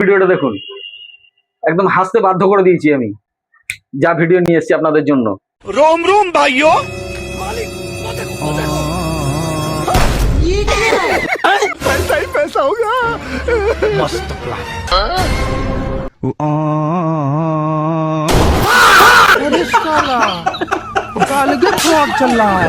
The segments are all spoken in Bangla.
ভিডিওটা দেখুন, একদম হাসতে বাধ্য করে দিয়েছি আমি যা ভিডিও নিয়ে এসেছি আপনাদের জন্য। रोम रोम भाइयों पैसा ही पैसा होगा। मस्त प्लान अरे साला कालगे फ्रॉड चल रहा है।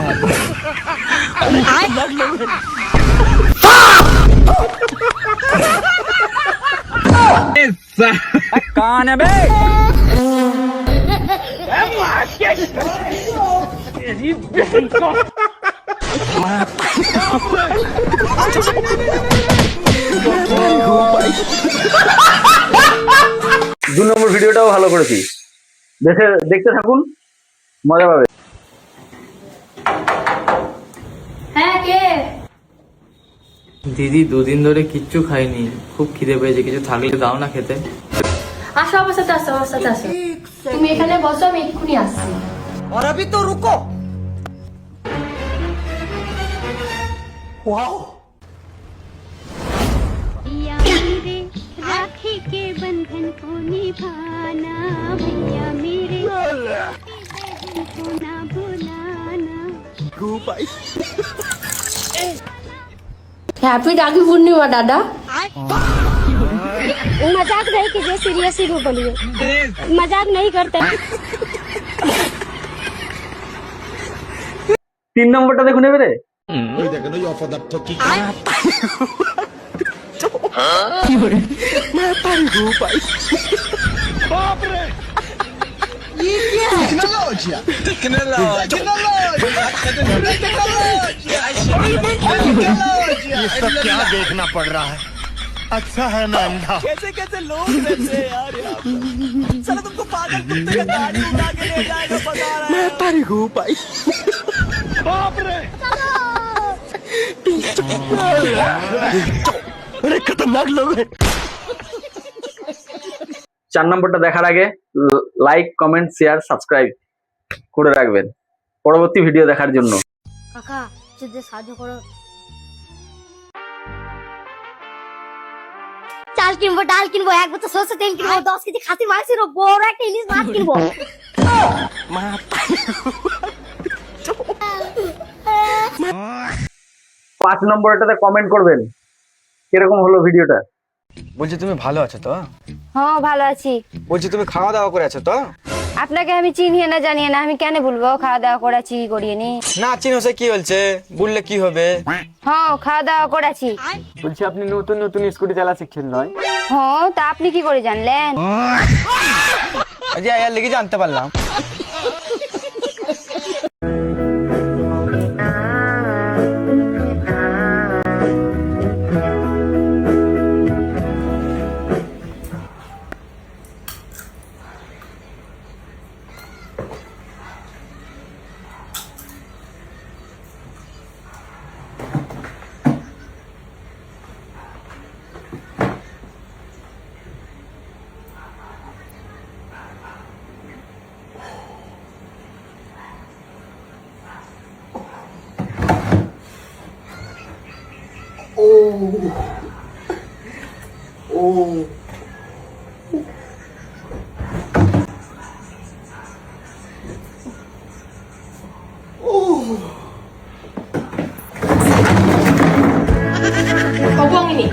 कौन है बे? 2 নম্বর ভিডিওটাও ভালো করেছি, দেখতে থাকুন, মজা পাবে। হ্যাঁ কে? দিদি 2 দিন ধরে কিচ্ছু খাইনি, খুব খিদে পেয়েছে, কিছু থাকলে দাও না খেতে। আসো আমার সাথে আসো, আমার সাথে আসো। তুমি এখানে বসো, আমি এক্ষুনি আসছি। और अभी तो रुको। भैया मेरे राखी के बंधन को निभाना, भैया मेरे बंधन को ना भुलाना। হ্যাপি রাখি পূর্ণিমা দাদা। मजाक नहीं कीजिए, सीरियसली को बोलिए, मजाक नहीं करते। 3 নম্বরটা দেখুন এবারে। ये सब क्या देखना पड़ रहा है। अच्छा है मैं अंधा। कैसे कैसे लोग रहते हैं यार यहाँ पे। साला तुमको पागल कुत्ते का गाड़ी उड़ा के ले जाएगा बता रहा है। मैं तारी हूँ भाई। बाप रे अरे खतरनाक लोग हैं। 4 নম্বরটা দেখার আগে লাইক, কমেন্ট, শেয়ার, সাবস্ক্রাইব করে রাখবেন পরবর্তী ভিডিও দেখার জন্য। কাকা যদি সাহায্য করো। চাল কিনবো, ডাল কিনবো, 1 বোতল সরষের তেল কিনবো, 10 কেজি খাসি মাংস কিনবো, বড় একটা ইলিশ মাছ কিনবো। 5 নম্বরটাতে কমেন্ট করবেন কিরকম হলো ভিডিওটা। বলছি তুমি ভালো আছো তো? হ্যাঁ ভালো আছি। বলছি তুমি খাওয়া দাওয়া করে আছো তো? আপনাকে আমি চিনিয়ে না জানিয়ে না আমি কেন বলবো খাওয়া দাওয়া করেছি করিনি? না চিনো সে কি হচ্ছে, বললে কি হবে? হ্যাঁ খাওয়া দাওয়া করেছি। বলছি আপনি নতুন নতুন স্কুটি চালা শিখছেন নয়? হ্যাঁ তা আপনি কি করে জানলেন? আজ আয়ার লেগে জানতে পারলাম। 어광이니.